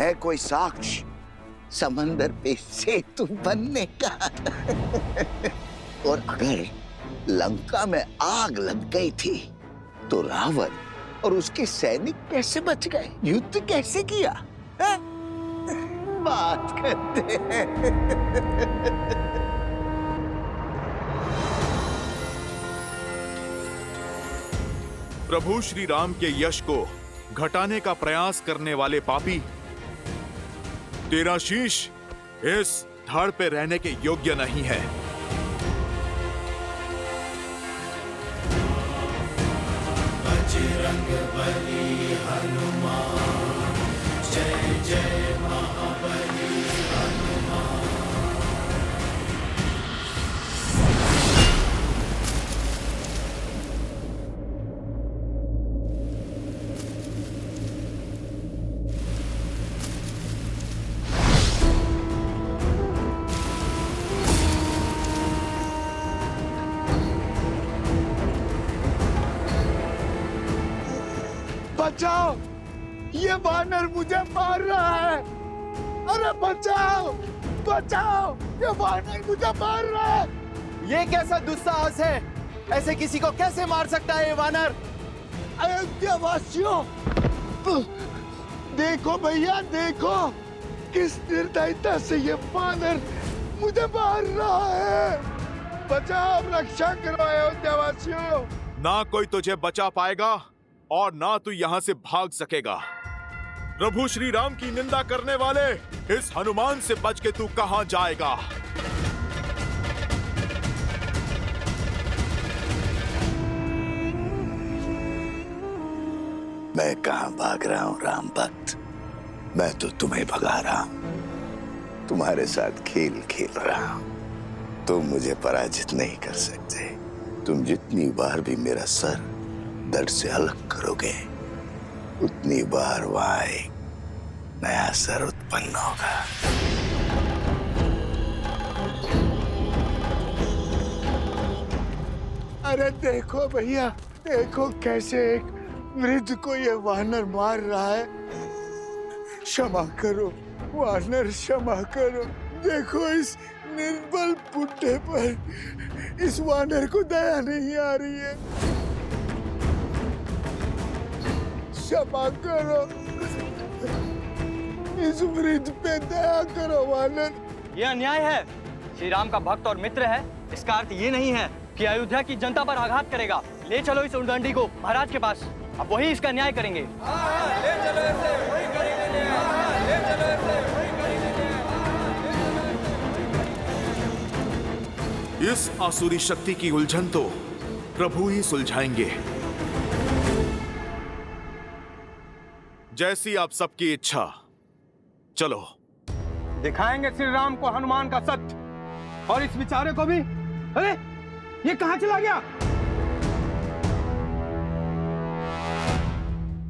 है कोई साक्ष्य समंदर पे सेतु बनने का? और अगर लंका में आग लग गई थी तो रावण और उसके सैनिक कैसे बच गए? युद्ध कैसे किया है? बात करते हैं। प्रभु श्री राम के यश को घटाने का प्रयास करने वाले पापी, तेरा शीश इस धड़ पे रहने के योग्य नहीं है। बजरंगबली हनुमान, जय जय महाबली हनुमान। बचाओ, ये वानर मुझे मार रहा है। अरे बचाओ, बचाओ, ये वानर मुझे मार रहा है। ये कैसा दुस्साहस है? ऐसे किसी को कैसे मार सकता है ये वानर? अयोध्या वासियों, देखो भैया, देखो किस निर्दयता से ये वानर मुझे मार रहा है। बचाओ, रक्षा करो अयोध्या वासियों। ना कोई तुझे बचा पाएगा और ना तू यहां से भाग सकेगा। प्रभु श्री राम की निंदा करने वाले, इस हनुमान से बच के तू कहां जाएगा? मैं कहां भाग रहा हूं राम भक्त, मैं तो तुम्हें भगा रहा हूं, तुम्हारे साथ खेल खेल रहा हूं। तुम मुझे पराजित नहीं कर सकते। तुम जितनी बार भी मेरा सर धड़ से अलग करोगे, उतनी बार वहां एक नया सर उत्पन्न होगा। अरे देखो भैया, देखो कैसे एक वृद्ध को ये वानर मार रहा है। क्षमा करो वानर, क्षमा करो। देखो इस निर्बल बुड्ढे पर इस वानर को दया नहीं आ रही है। क्षमा करो, इस वृद्ध पे दया करो वानर। ये अन्याय है। श्री राम का भक्त और मित्र है, इसका अर्थ ये नहीं है कि अयोध्या की जनता पर आघात करेगा। ले चलो इस उद्दंडी को महाराज के पास, अब वही इसका न्याय करेंगे। ले चलो इसे, वही करेंगे न्याय। ले चलो इसे, वही करेंगे न्याय। इस आसुरी शक्ति की उलझन तो प्रभु ही सुलझाएंगे। जैसी आप सबकी इच्छा। चलो दिखाएंगे श्री राम को हनुमान का सत्य, और इस बेचारे को भी। अरे ये कहां चला गया?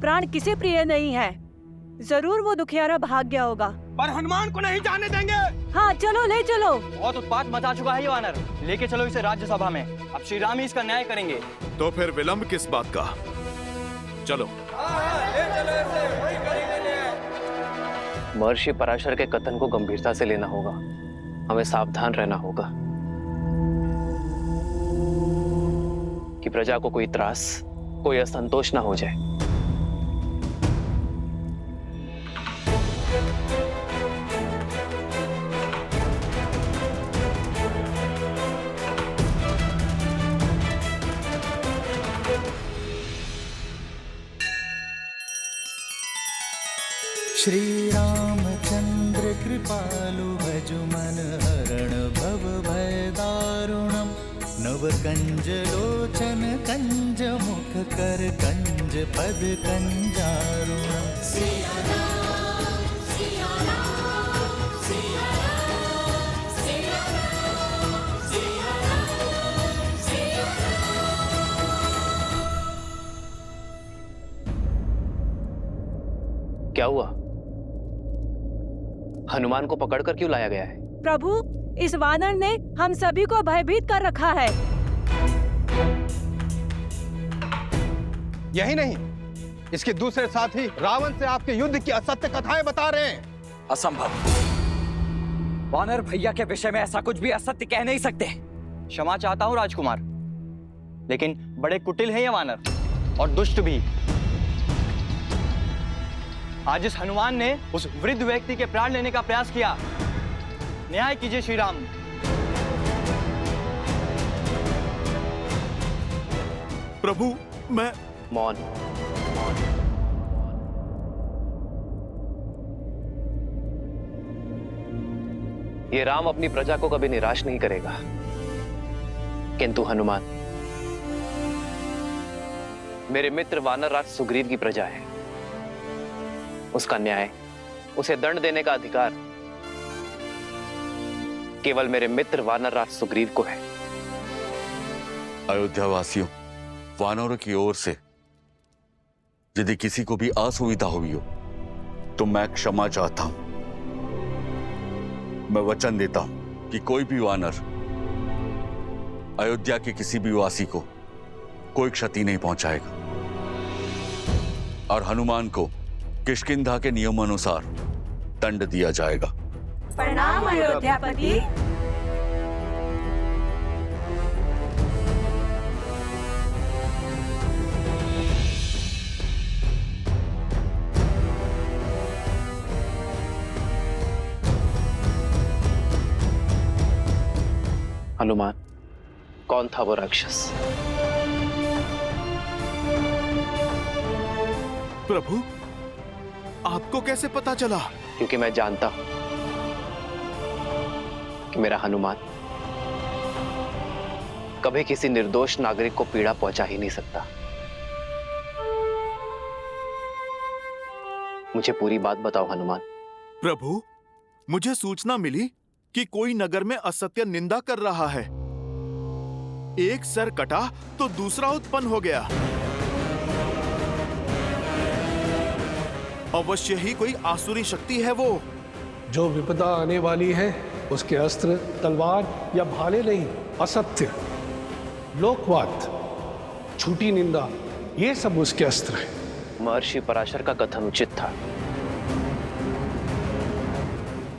प्राण किसे प्रिय नहीं है, जरूर वो दुखियारा भाग गया होगा। पर हनुमान को नहीं जाने देंगे। हाँ चलो, ले चलो। बहुत उत्पात मचा चुका है ये वानर, लेके चलो इसे राज्यसभा में। अब श्री राम ही इसका न्याय करेंगे। तो फिर विलंब किस बात का? चलो। ले चलो इसे, वही करेंगे न्याय। महर्षि पराशर के कथन को गंभीरता से लेना होगा, हमें सावधान रहना होगा कि प्रजा को कोई त्रास, कोई असंतोष ना हो जाए। श्री रामचंद्र कृपालु भजु मन हरण भव भय दारुणम। नव कंज लोचन कंज मुख कर कंज पद कंजारुणम। सिया राम, सिया राम, सिया राम, सिया राम, सिया राम, सिया राम। क्या हुआ? हनुमान को पकड़कर क्यों लाया गया है? प्रभु, इस वानर ने हम सभी को भयभीत कर रखा है। यही नहीं, इसके दूसरे साथी रावण से आपके युद्ध की असत्य कथाएं बता रहे हैं। असंभव। वानर भैया के विषय में ऐसा कुछ भी असत्य कह नहीं सकते। क्षमा चाहता हूं राजकुमार, लेकिन बड़े कुटिल हैं ये वानर और दुष्ट भी। आज इस हनुमान ने उस वृद्ध व्यक्ति के प्राण लेने का प्रयास किया। न्याय कीजिए श्री राम। प्रभु, मैं मौन। ये राम अपनी प्रजा को कभी निराश नहीं करेगा, किंतु हनुमान मेरे मित्र वानरराज सुग्रीव की प्रजा है। उसका न्याय, उसे दंड देने का अधिकार केवल मेरे मित्र वानरराज सुग्रीव को है। अयोध्या वासियों, वानरों की ओर से यदि किसी को भी असुविधा हुई हो तो मैं क्षमा चाहता हूं। मैं वचन देता हूं कि कोई भी वानर अयोध्या के किसी भी वासी को कोई क्षति नहीं पहुंचाएगा और हनुमान को किष्किंधा के नियमानुसार दंड दिया जाएगा। प्रणाम अयोध्यापति। हनुमान, कौन था वो राक्षस? प्रभु, आपको कैसे पता चला? क्योंकि मैं जानता हूं कि मेरा हनुमान कभी किसी निर्दोष नागरिक को पीड़ा पहुंचा ही नहीं सकता। मुझे पूरी बात बताओ हनुमान। प्रभु, मुझे सूचना मिली कि कोई नगर में असत्य निंदा कर रहा है। एक सर कटा तो दूसरा उत्पन्न हो गया। अवश्य ही कोई आसुरी शक्ति है वो। जो विपदा आने वाली है उसके अस्त्र तलवार या भाले नहीं, असत्य, लोकवाद, झूठी निंदा, ये सब उसके अस्त्र हैं। महर्षि पराशर का कथन उचित था।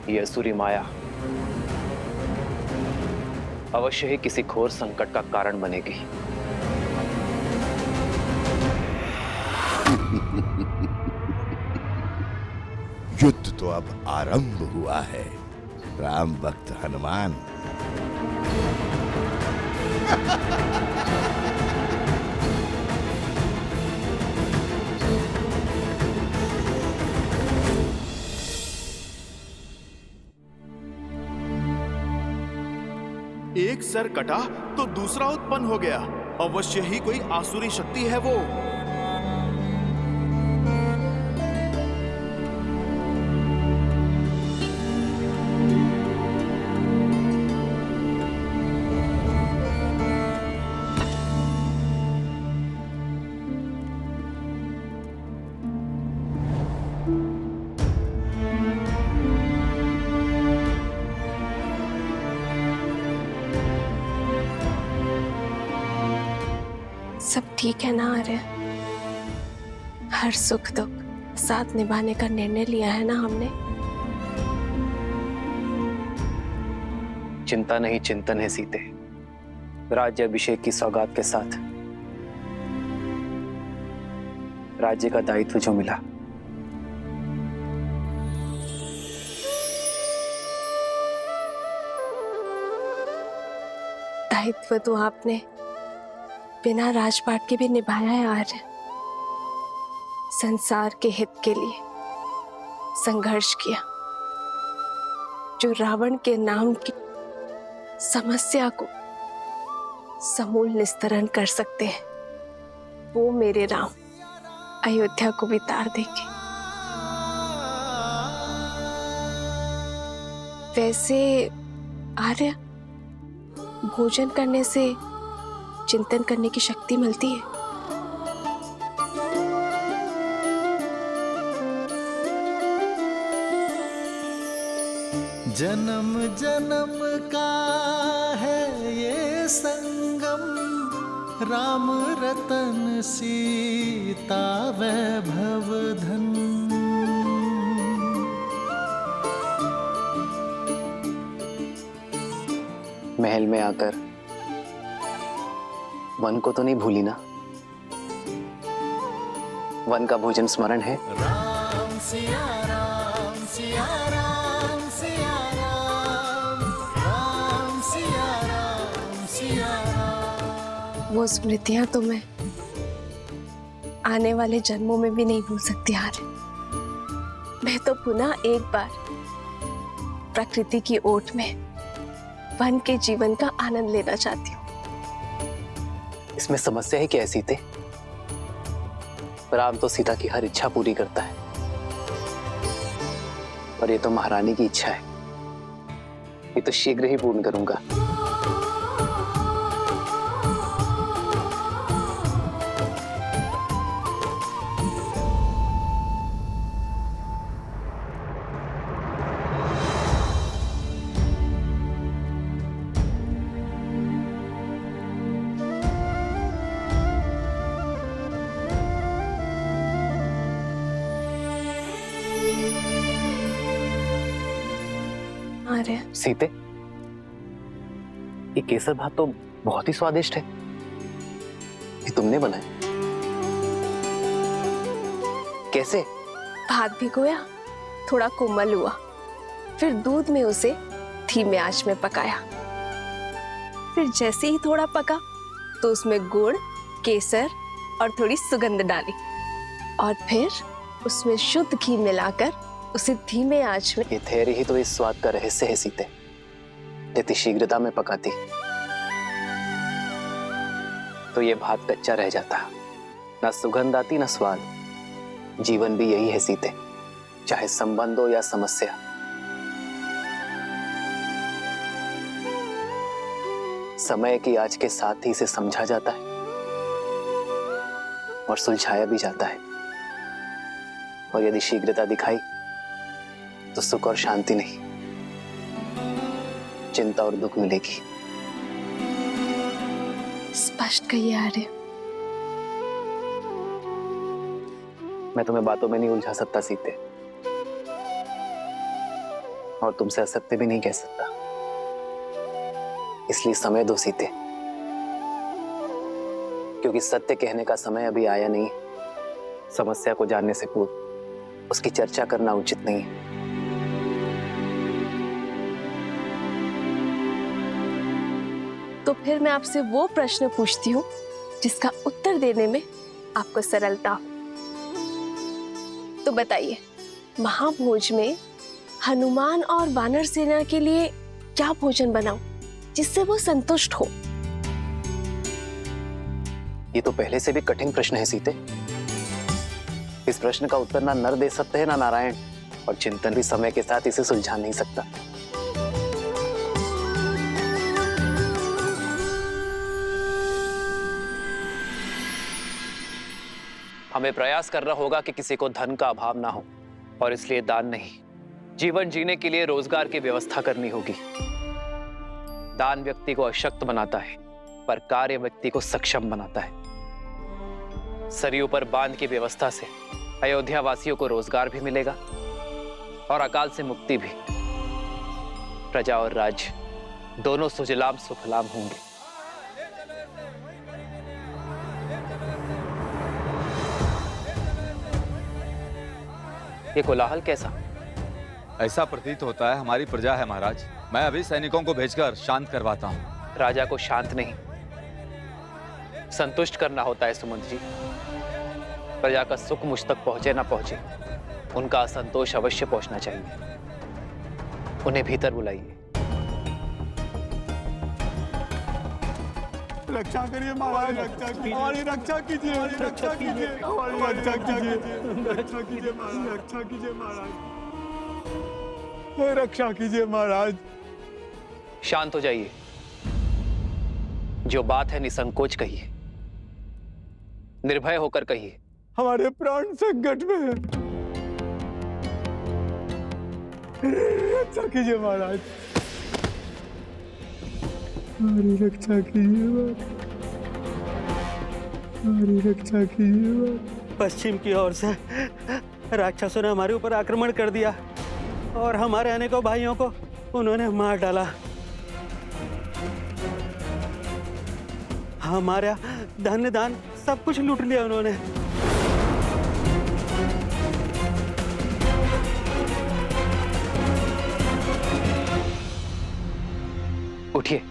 यह असुरी माया अवश्य ही किसी घोर संकट का कारण बनेगी। युद्ध तो अब आरंभ हुआ है राम भक्त हनुमान। एक सर कटा तो दूसरा उत्पन्न हो गया। अवश्य ही कोई आसुरी शक्ति है वो। सब ठीक है ना आर्य? हर सुख दुख साथ निभाने का निर्णय लिया है ना हमने? चिंता नहीं चिंतन है सीते। राज्य अभिषेक की सौगात के साथ राज्य का दायित्व जो मिला, दायित्व तो आपने बिना राजपाट के भी निभाया है आर्य। संसार के हित के लिए संघर्ष किया। जो रावण के नाम की समस्या को समूल निस्तरण कर सकते हैं, वो मेरे राम अयोध्या को भी तार देंगे। वैसे आर्य, भोजन करने से चिंतन करने की शक्ति मिलती है। जन्म जन्म का है ये संगम, राम रतन सीता वैभव धन। महल में आकर वन को तो नहीं भूली ना? वन का भोजन स्मरण है? राम सिया राम सिया राम सिया राम, राम सिया राम सिया राम। वो स्मृतियां तो मैं आने वाले जन्मों में भी नहीं भूल सकती यार। मैं तो पुनः एक बार प्रकृति की ओट में वन के जीवन का आनंद लेना चाहती हूँ। इसमें समस्या है क्या है सीते? राम तो सीता की हर इच्छा पूरी करता है, और ये तो महारानी की इच्छा है। ये तो शीघ्र ही पूर्ण करूंगा। अरे सीते, ये केसर भात तो बहुत ही स्वादिष्ट है। ये तुमने बनाया? कैसे? भात भिगोया, थोड़ा कोमल हुआ, फिर दूध में उसे धीमे आंच में पकाया। फिर जैसे ही थोड़ा पका तो उसमें गुड़, केसर और थोड़ी सुगंध डाली, और फिर उसमें शुद्ध घी मिलाकर उसे धीमे आंच में। ये धैर्य ही तो इस स्वाद का रहस्य है सीते। यदि शीघ्रता में पकाती तो ये भात कच्चा रह जाता, ना सुगंध आती ना स्वाद। जीवन भी यही है सीते, चाहे संबंध हो या समस्या। समय की आज के साथ ही इसे समझा जाता है और सुलझाया भी जाता है। और यदि शीघ्रता दिखाई तो सुख और शांति नहीं, चिंता और दुख मिलेगी। स्पष्ट कहिए आर्य। मैं तुम्हें बातों में नहीं उलझा सकता सीते, और तुमसे असत्य भी नहीं कह सकता। इसलिए समय दो सीते, क्योंकि सत्य कहने का समय अभी आया नहीं। समस्या को जानने से पूर्व उसकी चर्चा करना उचित नहीं है। तो फिर मैं आपसे वो प्रश्न पूछती हूँ जिसका उत्तर देने में आपको सरलता हो। तो बताइए, महाभोज में हनुमान और वानर सेना के लिए क्या भोजन बनाऊं जिससे वो संतुष्ट हो? ये तो पहले से भी कठिन प्रश्न है सीते। इस प्रश्न का उत्तर ना नर दे सकते हैं ना नारायण, और चिंतन भी समय के साथ इसे सुलझा नहीं सकता। हमें प्रयास करना होगा कि किसी को धन का अभाव ना हो, और इसलिए दान नहीं, जीवन जीने के लिए रोजगार की व्यवस्था करनी होगी। दान व्यक्ति को अशक्त बनाता है, पर कार्य व्यक्ति को सक्षम बनाता है। सरयू पर बांध की व्यवस्था से अयोध्या वासियों को रोजगार भी मिलेगा और अकाल से मुक्ति भी। प्रजा और राज्य दोनों सुजलाम सुफलाम होंगे। ये कोलाहल कैसा? ऐसा प्रतीत होता है हमारी प्रजा है महाराज। मैं अभी सैनिकों को भेजकर शांत करवाता हूँ। राजा को शांत नहीं, संतुष्ट करना होता है सुमंत जी। प्रजा का सुख मुझ तक पहुंचे ना पहुंचे, उनका असंतोष अवश्य पहुंचना चाहिए। उन्हें भीतर बुलाइए। रक्षा करिए महाराज, रक्षा कीजिए, हमारी रक्षा कीजिए, रक्षा कीजिए, हमारी रक्षा कीजिए, रक्षा कीजिए महाराज, रक्षा कीजिए महाराज, रक्षा कीजिए महाराज। शांत हो जाइए। जो बात है निसंकोच कहिए, निर्भय होकर कहिए। हमारे प्राण संकट में है, रक्षा कीजिए महाराज, हमारी रक्षा कीजिए महाराज। हमारी रक्षा कीजिए। पश्चिम की ओर से राक्षसों ने हमारे ऊपर आक्रमण कर दिया और हमारे अनेकों भाइयों को उन्होंने मार डाला। हमारा धन दान सब कुछ लूट लिया उन्होंने। उठिए।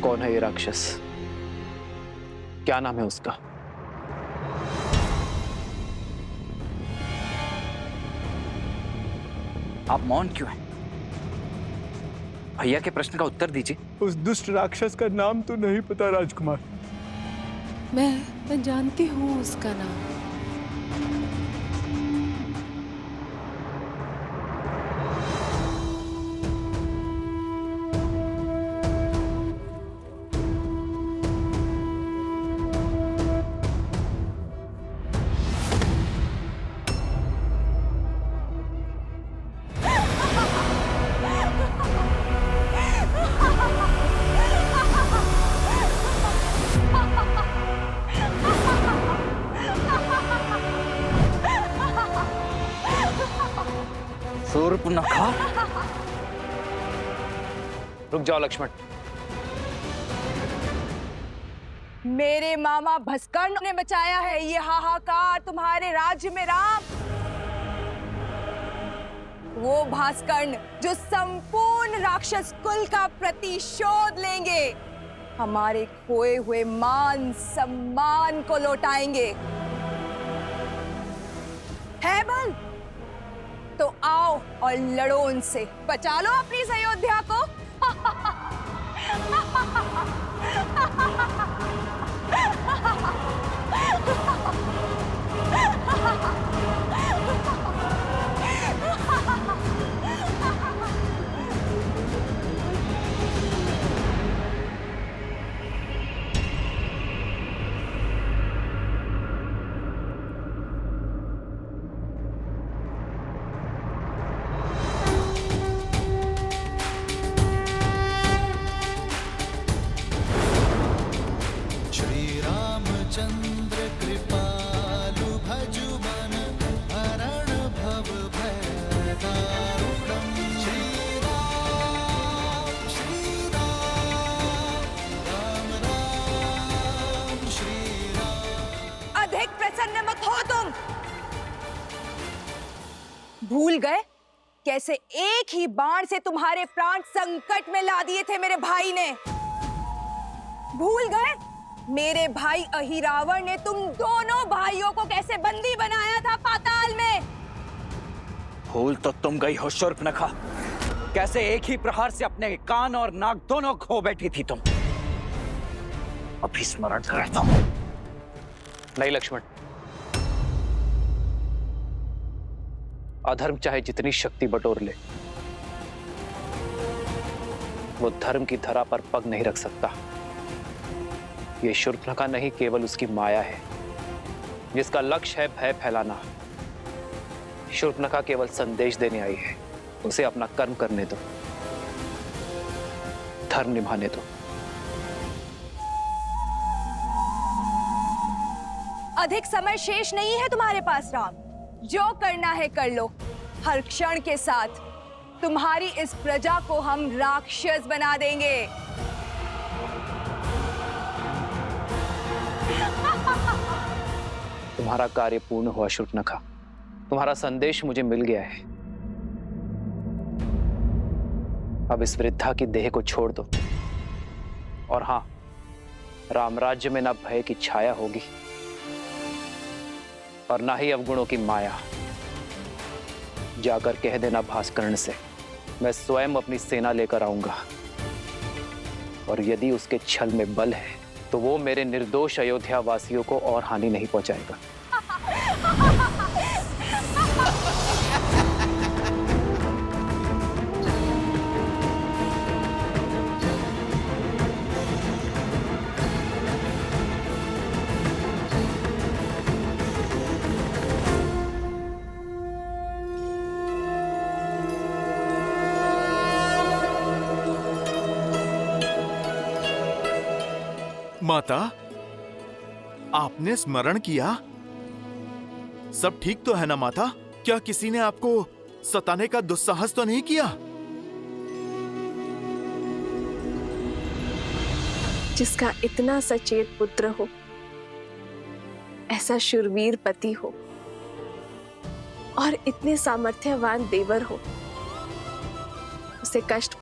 कौन है ये राक्षस? क्या नाम है उसका? आप मौन क्यों हैं? भैया के प्रश्न का उत्तर दीजिए। उस दुष्ट राक्षस का नाम तो नहीं पता राजकुमार। मैं जानती हूँ उसका नाम। सूर्पनखा। रुक जाओ लक्ष्मण। मेरे मामा भस्कर्ण ने मचाया है ये हाहाकार तुम्हारे राज्य में राम। वो भास्कर्ण जो संपूर्ण राक्षस कुल का प्रतिशोध लेंगे, हमारे खोए हुए मान सम्मान को लौटाएंगे। है बल तो आओ और लड़ो उनसे, बचा लो अपनी इस अयोध्या को। चंद्र कृपालु भजु मन हरण भव भय दारुणम। श्री राम राम राम श्री राम। अधिक प्रसन्न मत हो तुम। भूल गए कैसे एक ही बाण से तुम्हारे प्राण संकट में ला दिए थे मेरे भाई ने? भूल गए मेरे भाई अहिरावण ने तुम दोनों भाइयों को कैसे बंदी बनाया था पाताल में? भूल तो तुम गई हो शूर्पनखा। कैसे एक ही प्रहार से अपने कान और नाक दोनों खो बैठी थी तुम। अभी स्मरण करता हूं। नहीं लक्ष्मण, अधर्म चाहे जितनी शक्ति बटोर ले, वो धर्म की धरा पर पग नहीं रख सकता। ये शूर्पनखा नहीं, केवल उसकी माया है जिसका लक्ष्य है भय फैलाना। शूर्पनखा केवल संदेश देने आई है। उसे अपना कर्म करने दो, धर्म निभाने दो। अधिक समय शेष नहीं है तुम्हारे पास राम। जो करना है कर लो। हर क्षण के साथ तुम्हारी इस प्रजा को हम राक्षस बना देंगे। तुम्हारा कार्य पूर्ण हुआ शूर्पनखा। तुम्हारा संदेश मुझे मिल गया है। अब इस वृद्धा की देह को छोड़ दो। और हां, रामराज्य में ना भय की छाया होगी और ना ही अवगुणों की माया। जाकर कह देना भास्कर्ण से, मैं स्वयं अपनी सेना लेकर आऊंगा, और यदि उसके छल में बल है तो वो मेरे निर्दोष अयोध्या वासियों को और हानि नहीं पहुंचाएगा। माता, आपने स्मरण किया? सब ठीक तो है ना माता? क्या किसी ने आपको सताने का दुस्साहस तो नहीं किया? जिसका इतना सचेत पुत्र हो, ऐसा शूरवीर पति हो और इतने सामर्थ्यवान देवर हो, उसे कष्ट